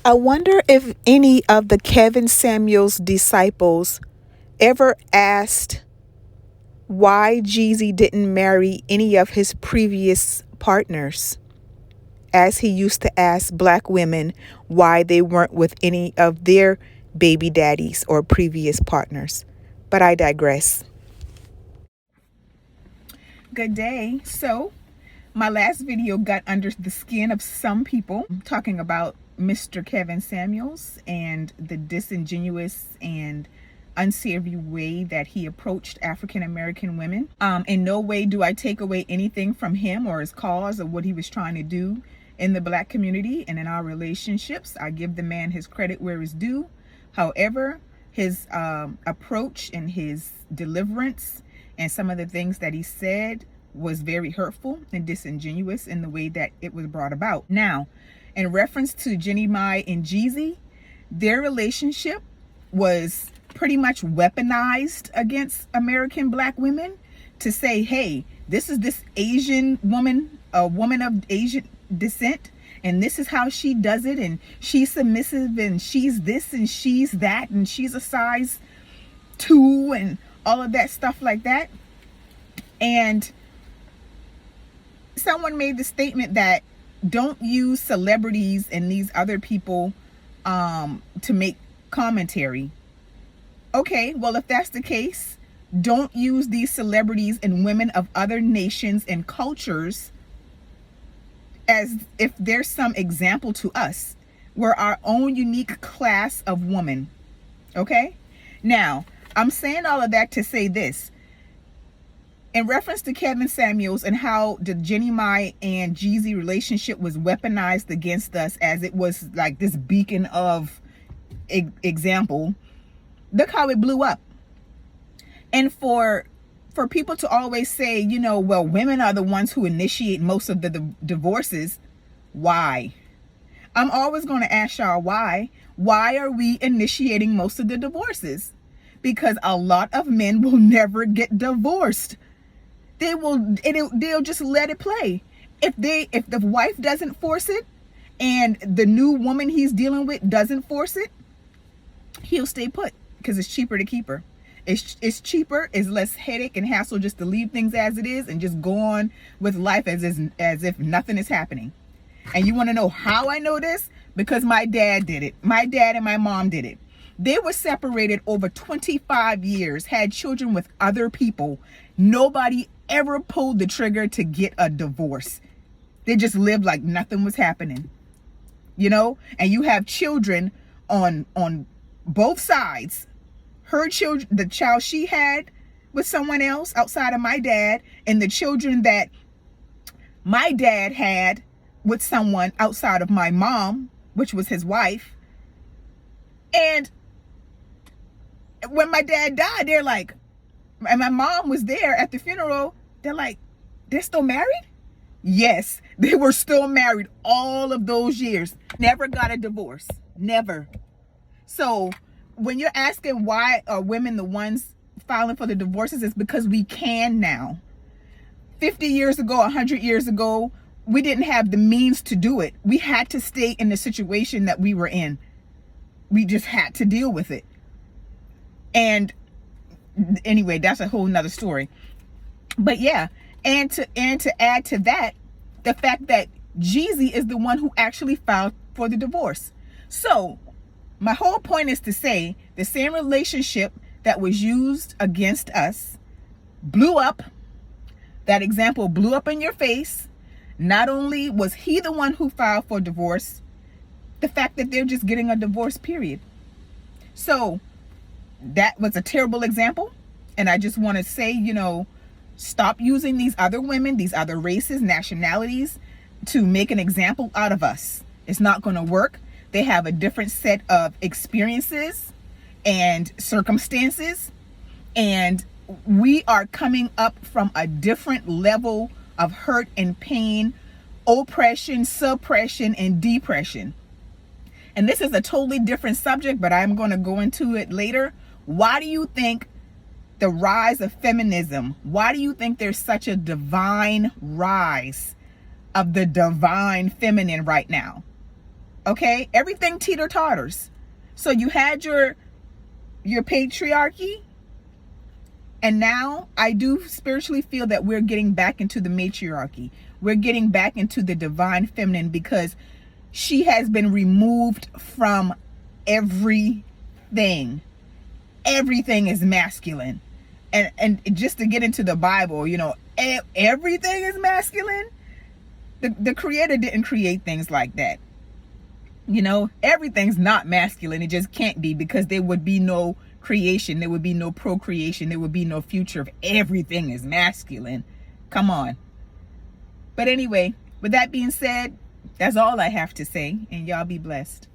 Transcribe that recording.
I wonder if any of the Kevin Samuels disciples ever asked why Jeezy didn't marry any of his previous partners, as he used to ask black women why they weren't with any of their baby daddies or previous partners. But I digress. Good day. So, my last video got under the skin of some people, talking about Mr. Kevin Samuels and the disingenuous and unsavory way that he approached African American women. In no way do I take away anything from him or his cause or what he was trying to do in the black community and in our relationships. I give the man his credit where it's due. However, his approach and his deliverance and some of the things that he said was very hurtful and disingenuous in the way that it was brought about. Now, in reference to Jennie Mai and Jeezy, their relationship was pretty much weaponized against American black women to say, hey, this is this Asian woman, a woman of Asian descent, and this is how she does it, and she's submissive, and she's this, and she's that, and she's a size 2, and all of that stuff like that. And someone made the statement that don't use celebrities and these other people to make commentary. Okay, well, if that's the case, don't use these celebrities and women of other nations and cultures as if there's some example to us. We're our own unique class of woman. Okay? Now, I'm saying all of that to say this. In reference to Kevin Samuels and how the Jennie Mai and Jeezy relationship was weaponized against us as it was like this beacon of example, look how it blew up. And for people to always say, you know, well, women are the ones who initiate most of the divorces. Why? I'm always going to ask y'all why. Why are we initiating most of the divorces? Because a lot of men will never get divorced. They'll just let it play. If the wife doesn't force it and the new woman he's dealing with doesn't force it, he'll stay put because it's cheaper to keep her. It's cheaper, it's less headache and hassle just to leave things as it is and just go on with life as if nothing is happening. And you want to know how I know this? Because my dad did it. My dad and my mom did it. They were separated over 25 years, had children with other people. Nobody ever pulled the trigger to get a divorce. They just lived like nothing was happening. You know? And you have children on both sides. Her children, the child she had with someone else outside of my dad, and the children that my dad had with someone outside of my mom, which was his wife. And when my dad died, they're like, and my mom was there at the funeral, they're like, they're still married? Yes, they were still married all of those years. Never got a divorce. Never. So when you're asking why are women the ones filing for the divorces, it's because we can now. 50 years ago, 100 years ago, we didn't have the means to do it. We had to stay in the situation that we were in. We just had to deal with it. And anyway, that's a whole nother story. But yeah, and to add to that, the fact that Jeezy is the one who actually filed for the divorce. So my whole point is to say the same relationship that was used against us blew up. That example blew up in your face. Not only was he the one who filed for divorce, the fact that they're just getting a divorce, period. So that was a terrible example. And I just want to say, you know, stop using these other women, these other races, nationalities to make an example out of us. It's not going to work. They have a different set of experiences and circumstances. And we are coming up from a different level of hurt and pain, oppression, suppression, and depression. And this is a totally different subject, but I'm going to go into it later. Why do you think the rise of feminism, why do you think there's such a divine rise of the divine feminine right now? Okay, everything teeter-totters. So you had your patriarchy, and now I do spiritually feel that we're getting back into the matriarchy. We're getting back into the divine feminine, because she has been removed from everything. Everything is masculine. And just to get into the Bible, you know, everything is masculine. The creator didn't create things like that. You know, everything's not masculine. It just can't be, because there would be no creation. There would be no procreation. There would be no future if everything is masculine. Come on. But anyway, with that being said, that's all I have to say, and y'all be blessed.